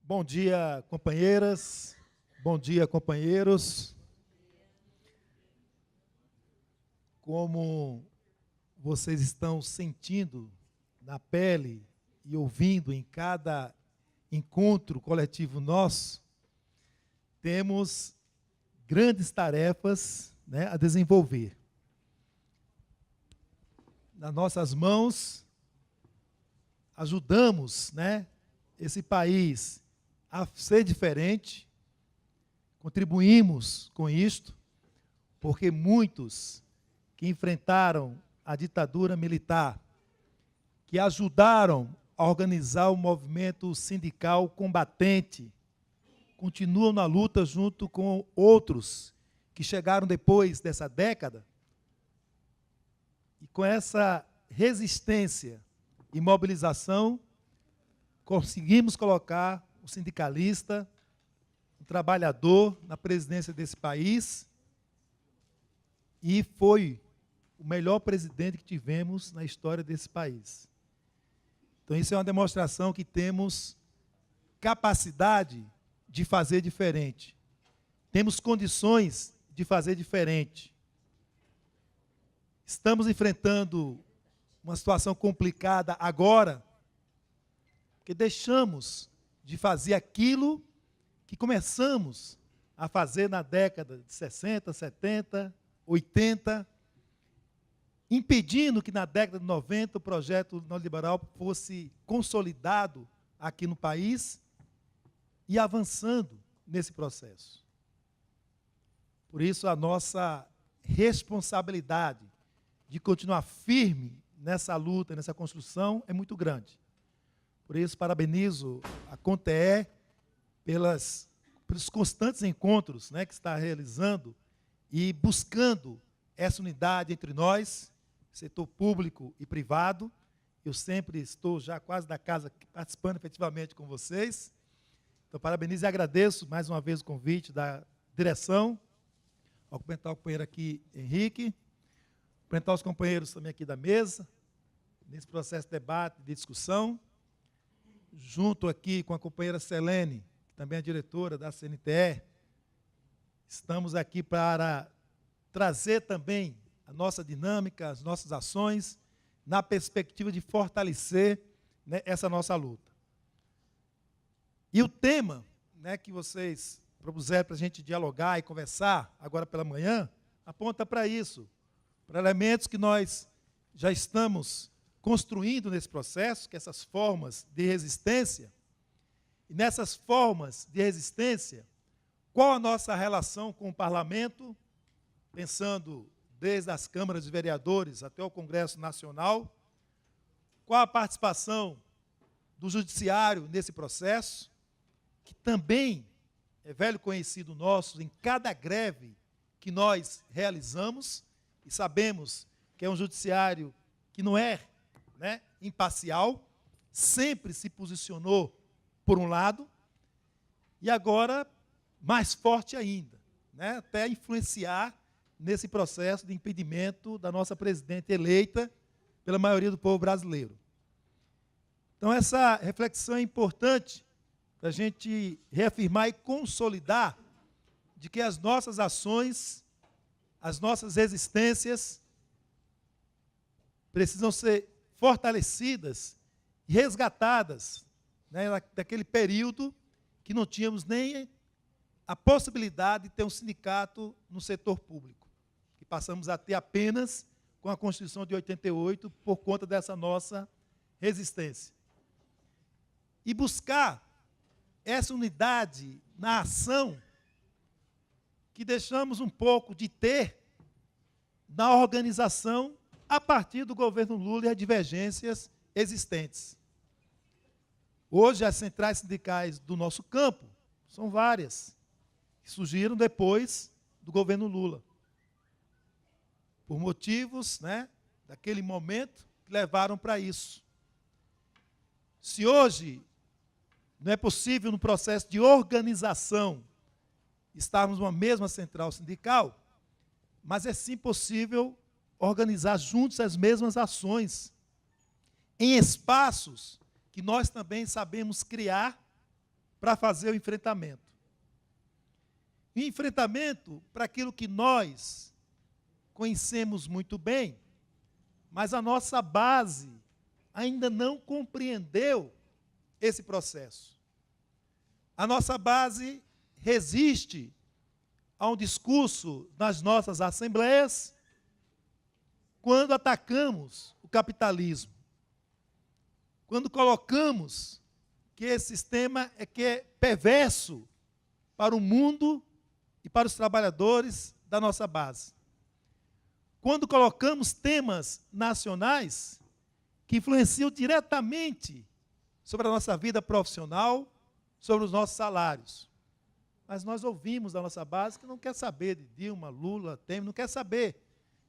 Bom dia, companheiras. Bom dia, companheiros. Como vocês estão sentindo na pele e ouvindo em cada encontro coletivo nosso, temos grandes tarefas, a desenvolver. Nas nossas mãos, ajudamos, esse país a ser diferente, contribuímos com isto, porque muitos que enfrentaram a ditadura militar, que ajudaram a organizar o movimento sindical combatente, continuam na luta junto com outros que chegaram depois dessa década, e com essa resistência e mobilização, conseguimos colocar o sindicalista, o trabalhador na presidência desse país, e foi o melhor presidente que tivemos na história desse país. Então, isso é uma demonstração que temos capacidade de fazer diferente. Temos condições de fazer diferente. Estamos enfrentando uma situação complicada agora, porque deixamos de fazer aquilo que começamos a fazer na década de 60, 70, 80, impedindo que na década de 90 o projeto neoliberal fosse consolidado aqui no país e avançando nesse processo. Por isso, a nossa responsabilidade de continuar firme nessa luta, nessa construção, é muito grande. Por isso, parabenizo a CONTEE pelos constantes encontros que está realizando e buscando essa unidade entre nós, setor público e privado. Eu sempre estou já quase da casa participando efetivamente com vocês. Então, parabenizo e agradeço mais uma vez o convite da direção, ao cumprimentar o companheiro aqui, Henrique, cumprimentar os companheiros também aqui da mesa, nesse processo de debate, de discussão, junto aqui com a companheira Selene, que também é diretora da CNTE, estamos aqui para trazer também a nossa dinâmica, as nossas ações, na perspectiva de fortalecer essa nossa luta. E o tema que vocês propuseram para a gente dialogar e conversar agora pela manhã, aponta para isso, para elementos que nós já estamos construindo nesse processo, que essas formas de resistência, e nessas formas de resistência, qual a nossa relação com o parlamento, pensando desde as câmaras de vereadores até o Congresso Nacional, qual a participação do judiciário nesse processo, que também é velho conhecido nosso em cada greve que nós realizamos, e sabemos que é um judiciário que não é imparcial, sempre se posicionou por um lado, e agora mais forte ainda, até influenciar nesse processo de impedimento da nossa presidente eleita pela maioria do povo brasileiro. Então, essa reflexão é importante para a gente reafirmar e consolidar de que as nossas ações, as nossas resistências precisam ser fortalecidas e resgatadas daquele período que não tínhamos nem a possibilidade de ter um sindicato no setor público, que passamos a ter apenas com a Constituição de 88 por conta dessa nossa resistência. E buscar essa unidade na ação que deixamos um pouco de ter na organização a partir do governo Lula e as divergências existentes. Hoje, as centrais sindicais do nosso campo são várias, que surgiram depois do governo Lula, por motivos daquele momento que levaram para isso. Se hoje não é possível, no processo de organização, estarmos numa mesma central sindical, mas é sim possível organizar juntos as mesmas ações, em espaços que nós também sabemos criar para fazer o enfrentamento. E enfrentamento para aquilo que nós conhecemos muito bem, mas a nossa base ainda não compreendeu esse processo. A nossa base resiste a um discurso nas nossas assembleias quando atacamos o capitalismo, quando colocamos que esse sistema é perverso para o mundo e para os trabalhadores da nossa base. Quando colocamos temas nacionais que influenciam diretamente sobre a nossa vida profissional, sobre os nossos salários. Mas nós ouvimos da nossa base que não quer saber de Dilma, Lula, Temer, não quer saber.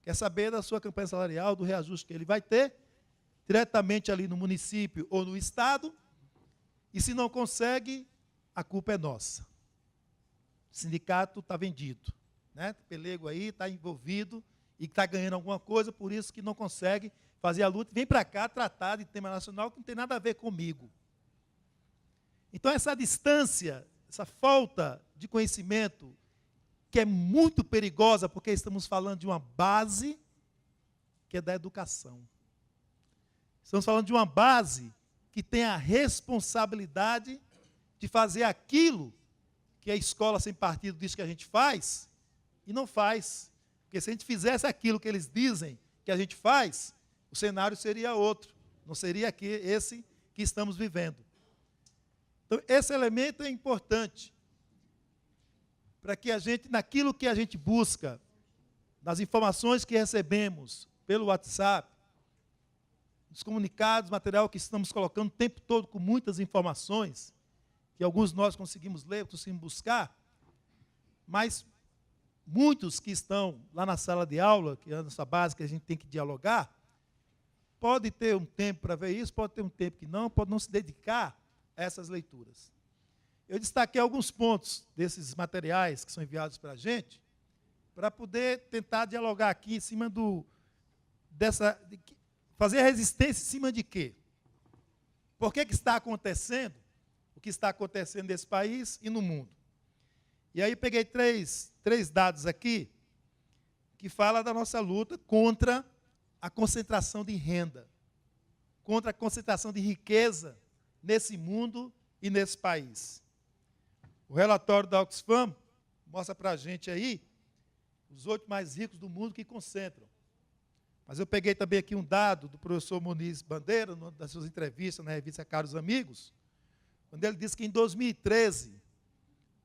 Quer saber da sua campanha salarial, do reajuste que ele vai ter, diretamente ali no município ou no estado, e se não consegue, a culpa é nossa. O sindicato está vendido, né? O pelego aí está envolvido e está ganhando alguma coisa, por isso que não consegue fazer a luta, vem para cá tratar de tema nacional que não tem nada a ver comigo. Então, essa distância, essa falta de conhecimento, que é muito perigosa, porque estamos falando de uma base que é da educação. Estamos falando de uma base que tem a responsabilidade de fazer aquilo que a escola sem partido diz que a gente faz, e não faz. Porque se a gente fizesse aquilo que eles dizem que a gente faz, o cenário seria outro, não seria esse que estamos vivendo. Então, esse elemento é importante para que a gente, naquilo que a gente busca, nas informações que recebemos pelo WhatsApp, nos comunicados, material que estamos colocando o tempo todo com muitas informações, que alguns nós conseguimos ler, conseguimos buscar, mas muitos que estão lá na sala de aula, que é a nossa base, que a gente tem que dialogar, pode ter um tempo para ver isso, pode ter um tempo que não, pode não se dedicar a essas leituras. Eu destaquei alguns pontos desses materiais que são enviados para a gente, para poder tentar dialogar aqui em cima fazer a resistência em cima de quê? Por que está acontecendo o que está acontecendo nesse país e no mundo? E aí peguei três dados aqui que falam da nossa luta contra a concentração de renda, contra a concentração de riqueza nesse mundo e nesse país. O relatório da Oxfam mostra para a gente aí os 8 mais ricos do mundo que concentram. Mas eu peguei também aqui um dado do professor Muniz Bandeira, numa das suas entrevistas na revista Caros Amigos, quando ele disse que em 2013,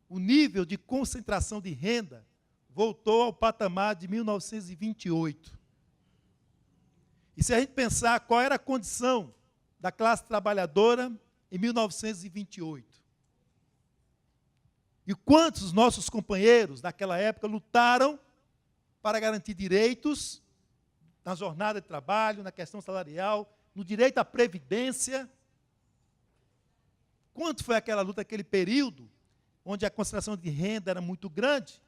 o nível de concentração de renda voltou ao patamar de 1928. E se a gente pensar qual era a condição da classe trabalhadora em 1928, e quantos os nossos companheiros daquela época lutaram para garantir direitos na jornada de trabalho, na questão salarial, no direito à previdência. Quanto foi aquela luta, aquele período, onde a concentração de renda era muito grande,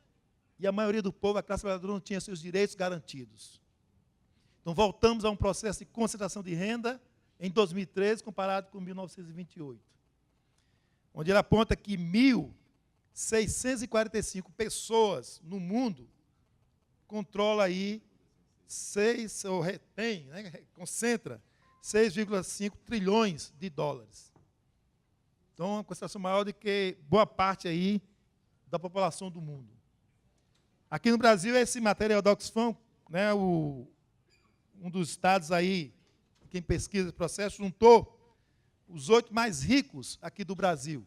e a maioria do povo, a classe trabalhadora, não tinha seus direitos garantidos. Então, voltamos a um processo de concentração de renda em 2013, comparado com 1928, onde ele aponta que 1.645 pessoas no mundo controla aí concentra 6,5 trilhões de dólares. Então, uma concentração maior do que boa parte aí da população do mundo. Aqui no Brasil, esse material da Oxfam, né, um dos estados aí, quem pesquisa esse processo, juntou os 8 mais ricos aqui do Brasil,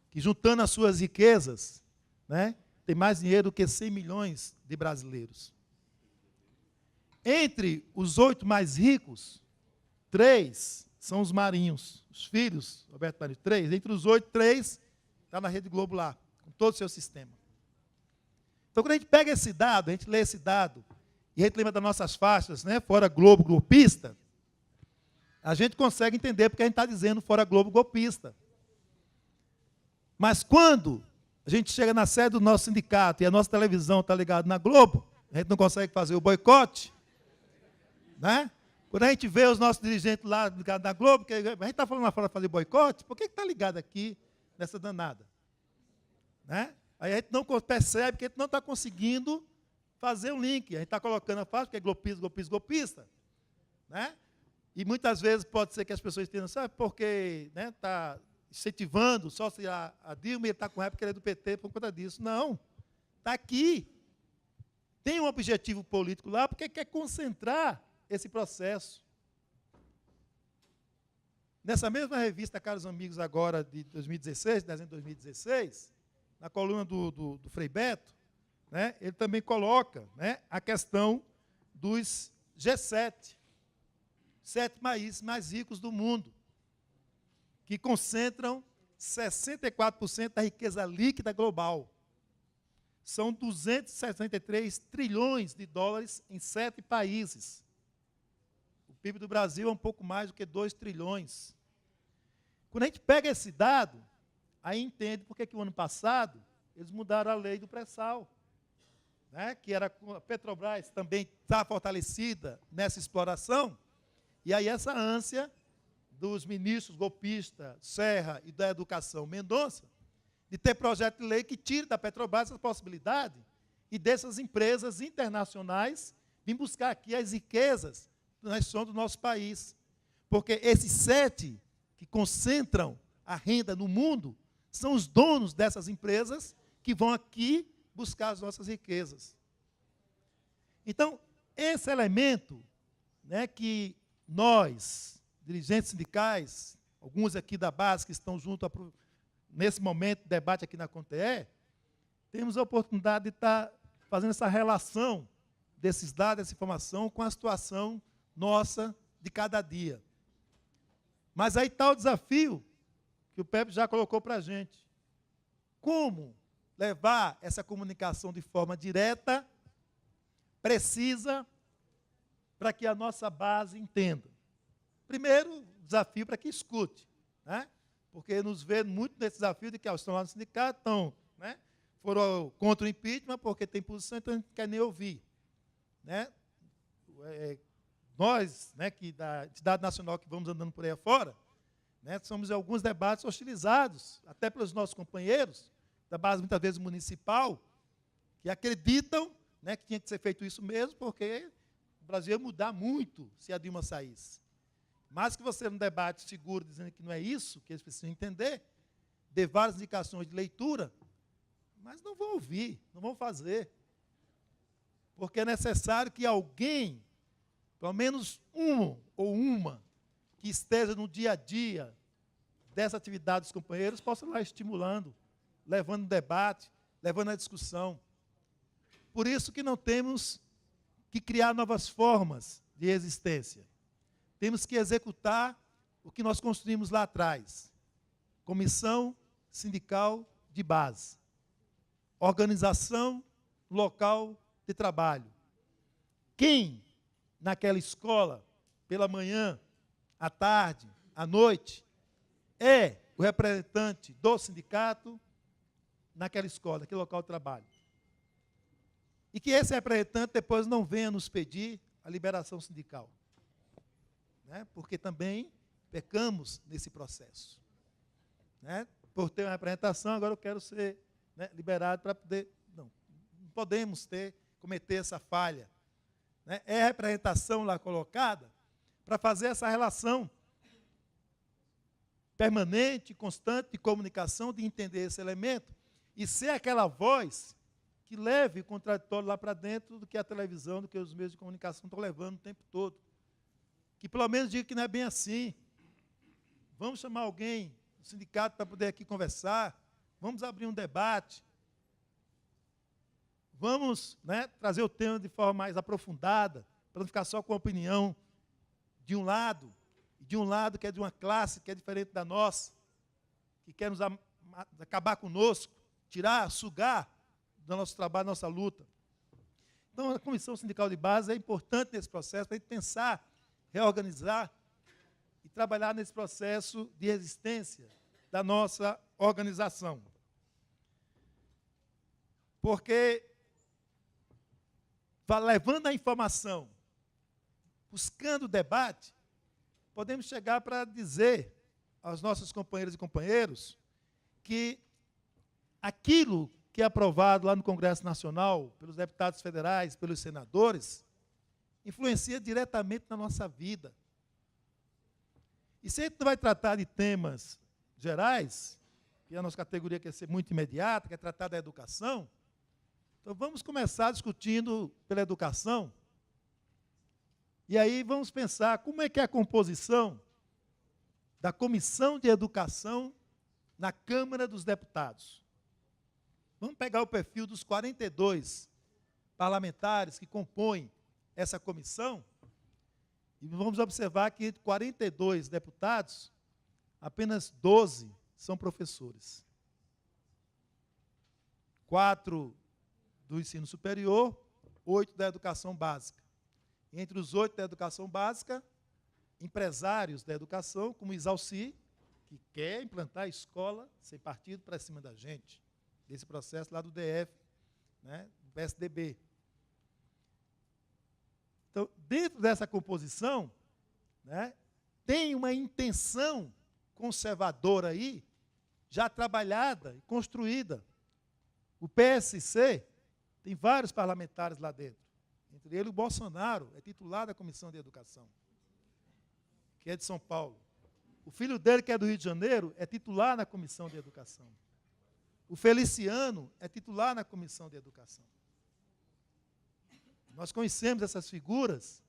que juntando as suas riquezas, né, tem mais dinheiro do que 100 milhões de brasileiros. Entre os 8 mais ricos, 3 são os Marinhos, os filhos, Roberto Marinho, 3. Entre os 8, 3 está na Rede Globo lá, com todo o seu sistema. Então, quando a gente pega esse dado, a gente lê esse dado, e a gente lembra das nossas faixas, né, fora Globo golpista, a gente consegue entender porque a gente está dizendo fora Globo golpista. Mas quando a gente chega na sede do nosso sindicato e a nossa televisão está ligada na Globo, a gente não consegue fazer o boicote, né? Quando a gente vê os nossos dirigentes lá ligados na Globo, que a gente está falando lá fora fazer boicote, por que está ligado aqui nessa danada. Né? Aí a gente não percebe que a gente não está conseguindo fazer um link. A gente está colocando a faixa, porque é golpista. Né? E muitas vezes pode ser que as pessoas entendam, sabe, porque está incentivando só se a Dilma está com raiva porque ele é do PT por conta disso. Não. Está aqui. Tem um objetivo político lá porque quer concentrar esse processo. Nessa mesma revista, caros amigos, agora de 2016, dezembro de 2016, na coluna do Frei Beto, né, ele também coloca, né, a questão dos G7, 7 países mais ricos do mundo, que concentram 64% da riqueza líquida global. São 263 trilhões de dólares em 7 países. O PIB do Brasil é um pouco mais do que 2 trilhões. Quando a gente pega esse dado, aí entende por que o ano passado eles mudaram a lei do pré-sal, né, que era a Petrobras também está fortalecida nessa exploração, e aí essa ânsia dos ministros golpistas Serra e da Educação Mendonça, de ter projeto de lei que tire da Petrobras essa possibilidade e dessas empresas internacionais vir buscar aqui as riquezas do nosso país. Porque esses 7 que concentram a renda no mundo são os donos dessas empresas que vão aqui buscar as nossas riquezas. Então, esse elemento, né, que nós, dirigentes sindicais, alguns aqui da base que estão junto nesse momento de debate aqui na CONTE, temos a oportunidade de estar fazendo essa relação desses dados, dessa informação, com a situação nossa de cada dia. Mas aí está o desafio que o Pepe já colocou para a gente. Como levar essa comunicação de forma direta, precisa, para que a nossa base entenda? Primeiro, desafio para que escute, né? Porque nos vê muito nesse desafio de que estão lá no sindicato, estão, né, foram contra o impeachment porque tem posição, então a gente não quer nem ouvir. Né? Nós, né, que da entidade nacional que vamos andando por aí afora, né, somos em alguns debates hostilizados, até pelos nossos companheiros, da base muitas vezes municipal, que acreditam, né, que tinha que ser feito isso mesmo, porque o Brasil ia mudar muito se a Dilma saísse. Mas que você, num debate seguro, dizendo que não é isso, que eles precisam entender, dê várias indicações de leitura, mas não vão ouvir, não vão fazer. Porque é necessário que alguém, pelo menos um ou uma, que esteja no dia a dia dessa atividade dos companheiros, possa ir lá estimulando, levando debate, levando a discussão. Por isso que não temos que criar novas formas de existência. Temos que executar o que nós construímos lá atrás. Comissão sindical de base. Organização local de trabalho. Quem, naquela escola, pela manhã, à tarde, à noite, é o representante do sindicato naquela escola, naquele local de trabalho. E que esse representante depois não venha nos pedir a liberação sindical. Né? Porque também pecamos nesse processo. Né? Por ter uma representação, agora eu quero ser, né, liberado para poder... Não podemos cometer essa falha. Né? É a representação lá colocada para fazer essa relação permanente, constante de comunicação, de entender esse elemento e ser aquela voz que leve o contraditório lá para dentro do que a televisão, do que os meios de comunicação estão levando o tempo todo. Que pelo menos diga que não é bem assim. Vamos chamar alguém do sindicato para poder aqui conversar, vamos abrir um debate, vamos, né, trazer o tema de forma mais aprofundada, para não ficar só com a opinião de um lado que é de uma classe que é diferente da nossa, que quer nos acabar conosco, tirar, sugar do nosso trabalho, da nossa luta. Então, a Comissão Sindical de Base é importante nesse processo, para a gente pensar, reorganizar e trabalhar nesse processo de resistência da nossa organização. Porque, levando a informação, buscando o debate, podemos chegar para dizer aos nossos companheiros e companheiros que aquilo que é aprovado lá no Congresso Nacional, pelos deputados federais, pelos senadores, influencia diretamente na nossa vida. E se a gente não vai tratar de temas gerais, que a nossa categoria quer ser muito imediata, quer tratar da educação, então vamos começar discutindo pela educação. E aí vamos pensar como é que é a composição da Comissão de Educação na Câmara dos Deputados. Vamos pegar o perfil dos 42 parlamentares que compõem essa comissão e vamos observar que entre 42 deputados, apenas 12 são professores. 4 do ensino superior, 8 da educação básica. Entre os 8 da educação básica, empresários da educação, como Isalci, que quer implantar a escola sem partido para cima da gente, desse processo lá do DF, né, do PSDB. Então, dentro dessa composição, né, tem uma intenção conservadora aí, já trabalhada e construída. O PSC tem vários parlamentares lá dentro. Entre eles, o Bolsonaro é titular da Comissão de Educação, que é de São Paulo. O filho dele, que é do Rio de Janeiro, é titular na Comissão de Educação. O Feliciano é titular na Comissão de Educação. Nós conhecemos essas figuras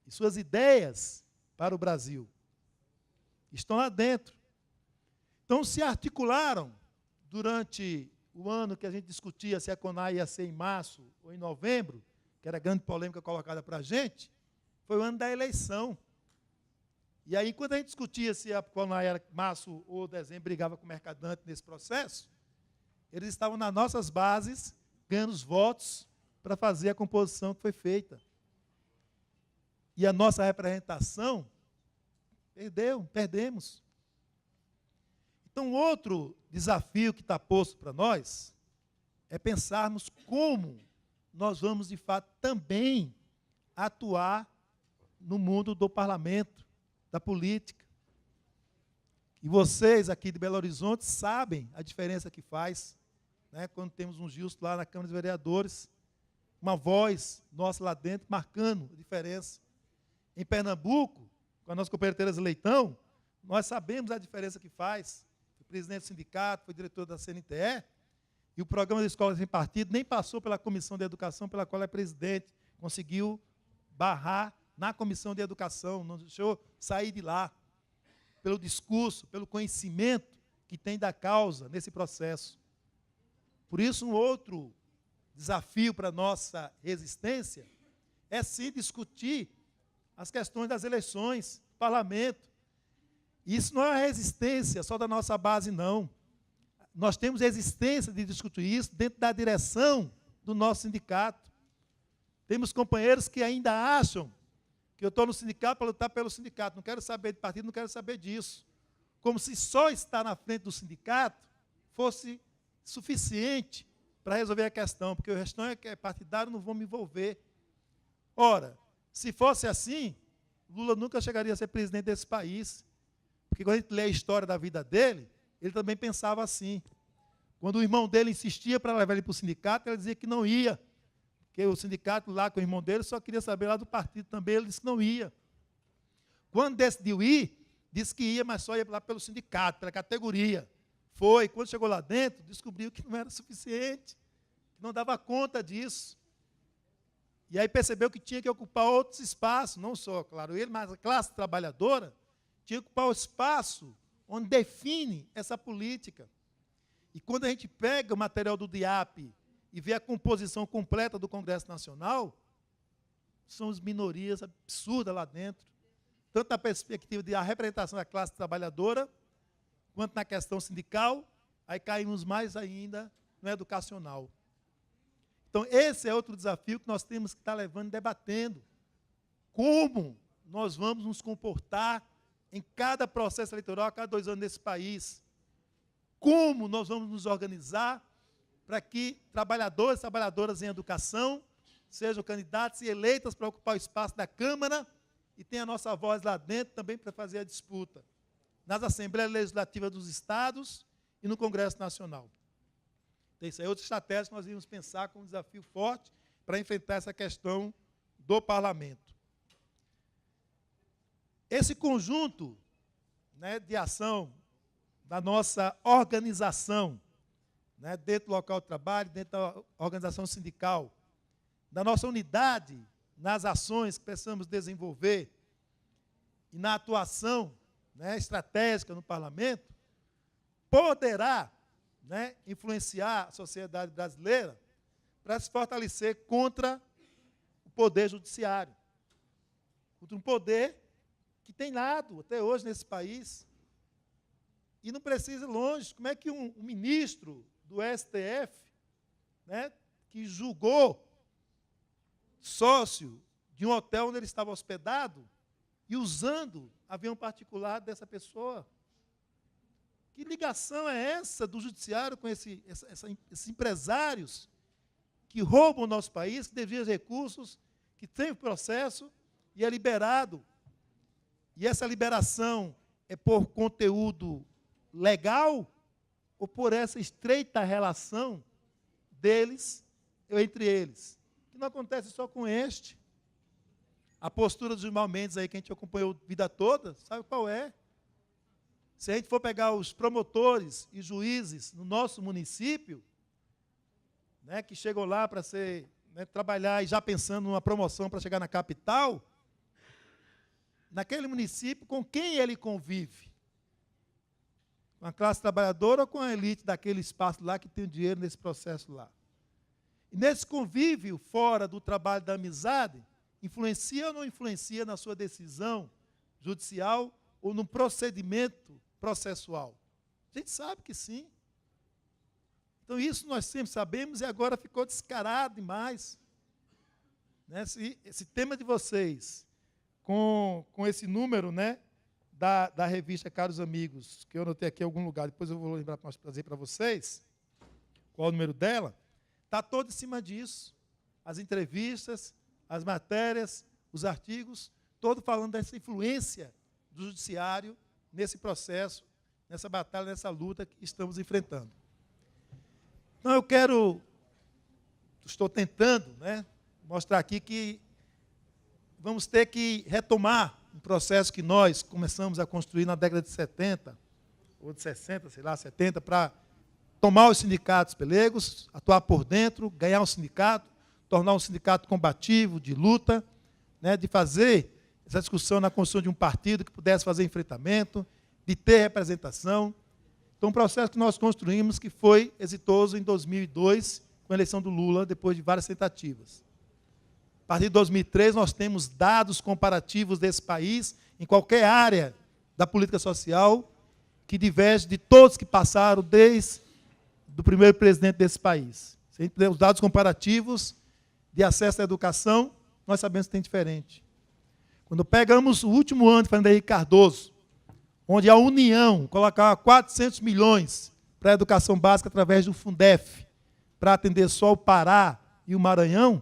e suas ideias para o Brasil. Estão lá dentro. Então, se articularam durante o ano que a gente discutia se a CONAI ia ser em março ou em novembro, que era a grande polêmica colocada para a gente, foi o ano da eleição. E aí, quando a gente discutia se a CONAI era março ou dezembro, brigava com o Mercadante nesse processo, eles estavam nas nossas bases, ganhando os votos para fazer a composição que foi feita. E a nossa representação, perdemos. Então, outro desafio que está posto para nós é pensarmos como nós vamos, de fato, também atuar no mundo do parlamento, da política. E vocês aqui de Belo Horizonte sabem a diferença que faz, né, quando temos um justo lá na Câmara dos Vereadores, uma voz nossa lá dentro marcando a diferença. Em Pernambuco, com a nossa companheira Tereza Leitão, nós sabemos a diferença que faz. Foi presidente do sindicato, foi diretor da CNTE, e o programa de escola sem partido nem passou pela Comissão de Educação, pela qual é presidente. Conseguiu barrar na Comissão de Educação, não deixou sair de lá, pelo discurso, pelo conhecimento que tem da causa nesse processo. Por isso, um outro desafio para a nossa resistência é, sim, discutir as questões das eleições, parlamento. Isso não é uma resistência só da nossa base, não. Nós temos resistência de discutir isso dentro da direção do nosso sindicato. Temos companheiros que ainda acham que eu estou no sindicato para lutar pelo sindicato. Não quero saber de partido, não quero saber disso. Como se só estar na frente do sindicato fosse suficiente para resolver a questão, porque o restante é partidário, não vou me envolver. Ora, se fosse assim, Lula nunca chegaria a ser presidente desse país. Porque quando a gente lê a história da vida dele, ele também pensava assim. Quando o irmão dele insistia para levar ele para o sindicato, ele dizia que não ia. Porque o sindicato lá com o irmão dele só queria saber lá do partido também, ele disse que não ia. Quando decidiu ir, disse que ia, mas só ia lá pelo sindicato, pela categoria. Foi, quando chegou lá dentro, descobriu que não era suficiente, que não dava conta disso. E aí percebeu que tinha que ocupar outros espaços, não só, claro, ele, mas a classe trabalhadora tinha que ocupar o espaço onde define essa política. E quando a gente pega o material do DIAP e vê a composição completa do Congresso Nacional, são as minorias absurdas lá dentro, tanto na perspectiva da representação da classe trabalhadora, quanto na questão sindical, aí caímos mais ainda no educacional. Então, esse é outro desafio que nós temos que estar levando e debatendo. Como nós vamos nos comportar em cada processo eleitoral, a cada 2 anos nesse país? Como nós vamos nos organizar para que trabalhadores e trabalhadoras em educação sejam candidatos e eleitas para ocupar o espaço da Câmara e tenha a nossa voz lá dentro também para fazer a disputa nas Assembleias Legislativas dos Estados e no Congresso Nacional. Então, isso é outra estratégia que nós íamos pensar como um desafio forte para enfrentar essa questão do parlamento. Esse conjunto, né, de ação da nossa organização, né, dentro do local de trabalho, dentro da organização sindical, da nossa unidade nas ações que precisamos desenvolver e na atuação, né, estratégica no parlamento, poderá, né, influenciar a sociedade brasileira para se fortalecer contra o poder judiciário, contra um poder que tem lado até hoje nesse país. E não precisa ir longe. Como é que um ministro do STF, né, que julgou sócio de um hotel onde ele estava hospedado e usando avião particular dessa pessoa? Que ligação é essa do judiciário com esses empresários que roubam o nosso país, que desviam recursos, que tem processo e é liberado? E essa liberação é por conteúdo legal ou por essa estreita relação deles, entre eles? Que não acontece só com este. A postura dos Gilmar Mendes aí, que a gente acompanhou a vida toda, sabe qual é? Se a gente for pegar os promotores e juízes no nosso município, né, que chegam lá para trabalhar e já pensando numa promoção para chegar na capital, naquele município, com quem ele convive? Com a classe trabalhadora ou com a elite daquele espaço lá que tem o dinheiro nesse processo lá? E nesse convívio, fora do trabalho da amizade, influencia ou não influencia na sua decisão judicial ou no procedimento processual? A gente sabe que sim. Então, isso nós sempre sabemos e agora ficou descarado demais. Né? Esse tema de vocês, com esse número, né, da revista Caros Amigos, que eu anotei aqui em algum lugar, depois eu vou lembrar para trazer para vocês, qual é o número dela, está todo em cima disso. As entrevistas, as matérias, os artigos, todo falando dessa influência do judiciário nesse processo, nessa batalha, nessa luta que estamos enfrentando. Então, estou tentando, né, mostrar aqui que vamos ter que retomar um processo que nós começamos a construir na década de 70, ou de 60, sei lá, 70, para tomar os sindicatos pelegos, atuar por dentro, ganhar um sindicato, tornar um sindicato combativo, de luta, né, de fazer essa discussão na construção de um partido que pudesse fazer enfrentamento, de ter representação. Então, um processo que nós construímos que foi exitoso em 2002, com a eleição do Lula, depois de várias tentativas. A partir de 2003, nós temos dados comparativos desse país, em qualquer área da política social, que diverge de todos que passaram desde o primeiro presidente desse país. Se a gente der os dados comparativos de acesso à educação, nós sabemos que tem diferente. Quando pegamos o último ano de Fernando Henrique Cardoso, onde a União colocava 400 milhões para a educação básica através do Fundef, para atender só o Pará e o Maranhão,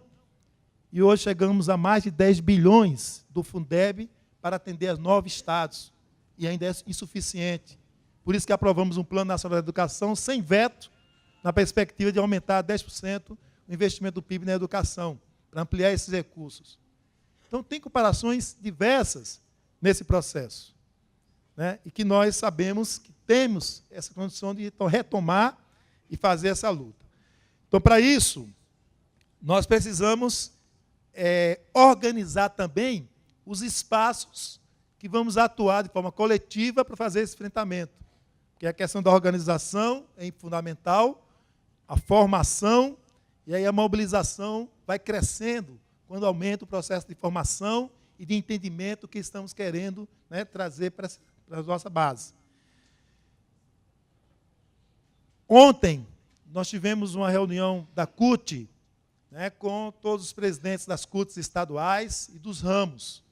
e hoje chegamos a mais de 10 bilhões do Fundeb para atender os 9 estados, e ainda é insuficiente. Por isso que aprovamos um Plano Nacional de Educação sem veto, na perspectiva de aumentar 10% o investimento do PIB na educação, para ampliar esses recursos. Então, tem comparações diversas nesse processo, né? E que nós sabemos que temos essa condição de retomar e fazer essa luta. Então, para isso, nós precisamos organizar também os espaços que vamos atuar de forma coletiva para fazer esse enfrentamento. Porque a questão da organização é fundamental, a formação, e aí a mobilização vai crescendo quando aumenta o processo de formação e de entendimento que estamos querendo, né, trazer para a nossa base. Ontem, nós tivemos uma reunião da CUT, né, com todos os presidentes das CUTs estaduais e dos ramos.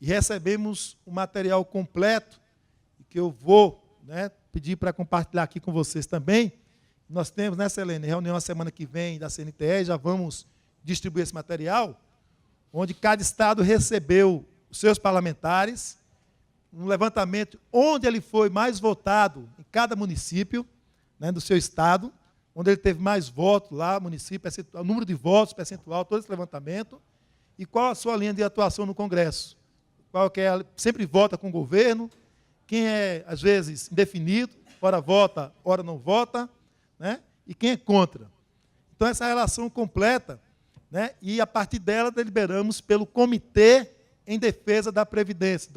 E recebemos um material completo, que eu vou, né, pedir para compartilhar aqui com vocês também. Nós temos, né, Selene, reunião a semana que vem da CNTE, já vamos distribuir esse material, onde cada estado recebeu os seus parlamentares, um levantamento onde ele foi mais votado em cada município, né, do seu estado, onde ele teve mais votos lá, município, o número de votos, percentual, todo esse levantamento, e qual a sua linha de atuação no Congresso. Qual que é, sempre vota com o governo, quem é, às vezes, indefinido, ora vota, ora não vota, né, e quem é contra. Então, essa relação completa, né, e a partir dela deliberamos pelo Comitê em Defesa da Previdência,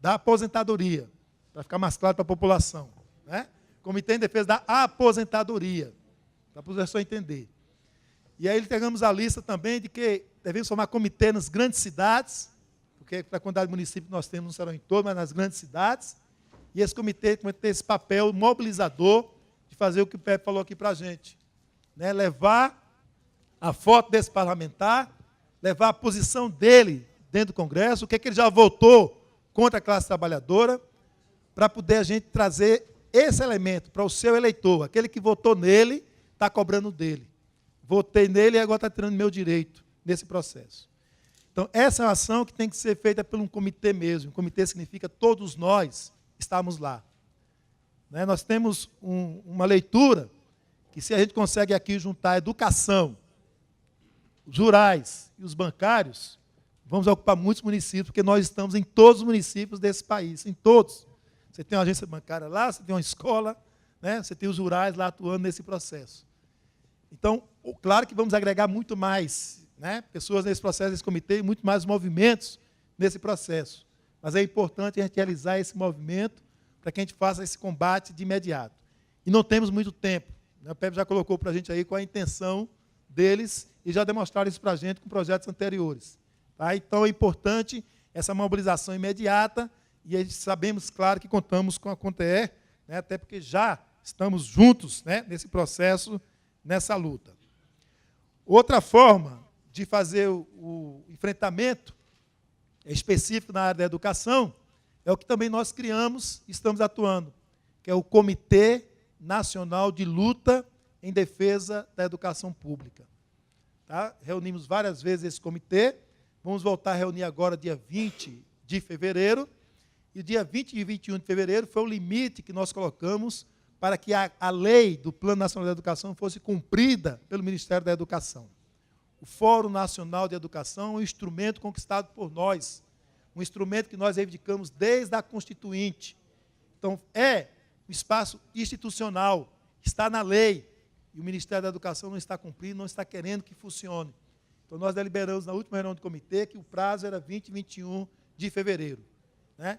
da Aposentadoria, para ficar mais claro para a população. Né? Comitê em Defesa da Aposentadoria, para a população entender. E aí pegamos a lista também de que devemos formar comitê nas grandes cidades, porque para a quantidade de municípios que nós temos não serão em todos, mas nas grandes cidades, e esse comitê vai ter esse papel mobilizador de fazer o que o Pepe falou aqui para a gente, né? Levar a foto desse parlamentar, levar a posição dele dentro do Congresso, o que, é que ele já votou contra a classe trabalhadora, para poder a gente trazer esse elemento para o seu eleitor, aquele que votou nele, está cobrando dele. Votei nele e agora está tirando meu direito nesse processo. Então, essa é uma ação que tem que ser feita por um comitê mesmo. Um comitê significa todos nós estamos lá. Né? Nós temos uma leitura que, se a gente consegue aqui juntar a educação, os rurais e os bancários, vamos ocupar muitos municípios, porque nós estamos em todos os municípios desse país, em todos. Você tem uma agência bancária lá, você tem uma escola, né? Você tem os rurais lá atuando nesse processo. Então, claro que vamos agregar muito mais, né, pessoas nesse processo, nesse comitê, muito mais movimentos nesse processo. Mas é importante a gente realizar esse movimento para que a gente faça esse combate de imediato. E não temos muito tempo. Né? O Pepe já colocou para a gente aí qual a intenção deles e já demonstraram isso para a gente com projetos anteriores. Tá? Então, é importante essa mobilização imediata e a gente sabemos, claro, que contamos com a CONTER, né, até porque já estamos juntos, né, nesse processo, nessa luta. Outra forma de fazer o enfrentamento específico na área da educação é o que também nós criamos e estamos atuando, que é o Comitê Nacional de Luta em Defesa da Educação Pública. Tá? Reunimos várias vezes esse comitê, vamos voltar a reunir agora dia 20 de fevereiro, e dia 20 e 21 de fevereiro foi o limite que nós colocamos para que a lei do Plano Nacional de Educação fosse cumprida pelo Ministério da Educação. O Fórum Nacional de Educação é um instrumento conquistado por nós, um instrumento que nós reivindicamos desde a Constituinte. Então, é um espaço institucional, está na lei, e o Ministério da Educação não está cumprindo, não está querendo que funcione. Então, nós deliberamos na última reunião do comitê que o prazo era 20 e 21 de fevereiro. Né?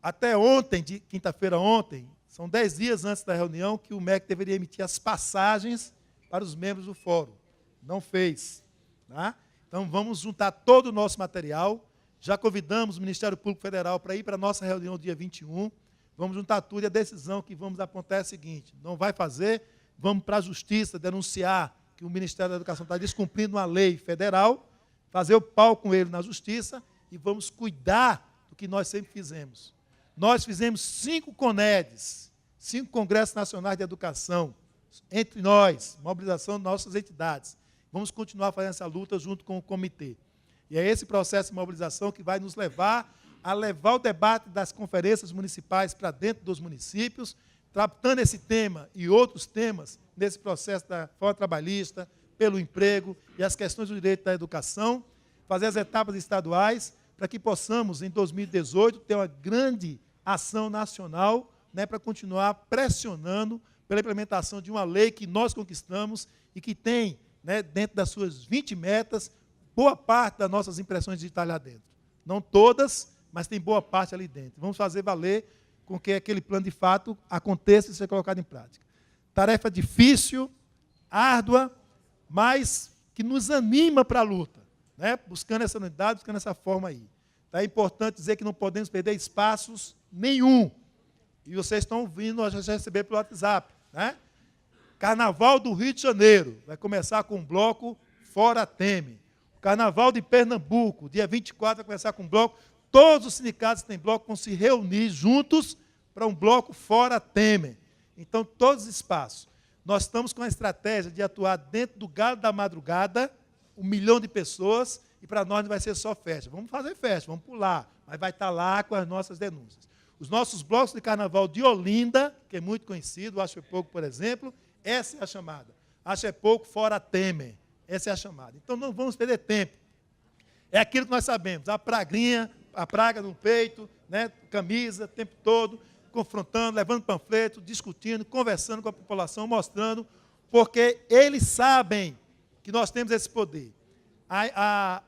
Até ontem, de quinta-feira ontem, são 10 dias antes da reunião, que o MEC deveria emitir as passagens para os membros do fórum. Não fez. Tá? Então, vamos juntar todo o nosso material. Já convidamos o Ministério Público Federal para ir para a nossa reunião dia 21. Vamos juntar tudo e a decisão que vamos apontar é a seguinte: não vai fazer, vamos para a Justiça denunciar que o Ministério da Educação está descumprindo uma lei federal, fazer o pau com ele na Justiça e vamos cuidar do que nós sempre fizemos. Nós fizemos 5 CONEDs, 5 Congressos Nacionais de Educação, entre nós, mobilização de nossas entidades. Vamos continuar fazendo essa luta junto com o comitê. E é esse processo de mobilização que vai nos levar a levar o debate das conferências municipais para dentro dos municípios, tratando esse tema e outros temas nesse processo da reforma trabalhista, pelo emprego e as questões do direito da educação, fazer as etapas estaduais, para que possamos, em 2018, ter uma grande ação nacional, né, para continuar pressionando pela implementação de uma lei que nós conquistamos e que tem, né, dentro das suas 20 metas, boa parte das nossas impressões digitais lá dentro. Não todas, mas tem boa parte ali dentro. Vamos fazer valer com que aquele plano, de fato, aconteça e seja colocado em prática. Tarefa difícil, árdua, mas que nos anima para a luta, né? Buscando essa unidade, buscando essa forma aí. É importante dizer que não podemos perder espaços nenhum. E vocês estão vindo, nós já receber pelo WhatsApp. Né? Carnaval do Rio de Janeiro, vai começar com um bloco Fora Temer. O Carnaval de Pernambuco, dia 24, vai começar com um bloco. Todos os sindicatos que têm bloco vão se reunir juntos para um bloco Fora Temer. Então, todos os espaços. Nós estamos com a estratégia de atuar dentro do galo da madrugada, 1 milhão de pessoas, e para nós não vai ser só festa. Vamos fazer festa, vamos pular, mas vai estar lá com as nossas denúncias. Os nossos blocos de carnaval de Olinda, que é muito conhecido, Acho é Pouco, por exemplo, essa é a chamada. Acho é Pouco fora Temer. Essa é a chamada. Então, não vamos perder tempo. É aquilo que nós sabemos, a praguinha, a praga no peito, né, camisa, o tempo todo, confrontando, levando panfleto, discutindo, conversando com a população, mostrando, porque eles sabem que nós temos esse poder. A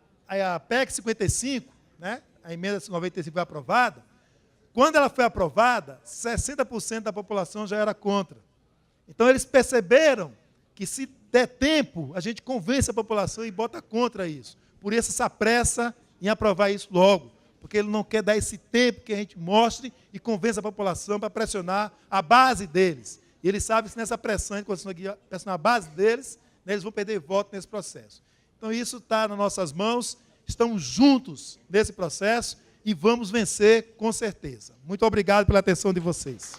PEC 55, né, a emenda 95 foi aprovada. Quando ela foi aprovada, 60% da população já era contra. Então, eles perceberam que, se der tempo, a gente convence a população e bota contra isso. Por isso, essa pressa em aprovar isso logo, porque ele não quer dar esse tempo que a gente mostre e convença a população para pressionar a base deles. E eles sabem que nessa pressão, de pressionar a base deles, né, eles vão perder voto nesse processo. Então, isso está nas nossas mãos, estamos juntos nesse processo e vamos vencer com certeza. Muito obrigado pela atenção de vocês.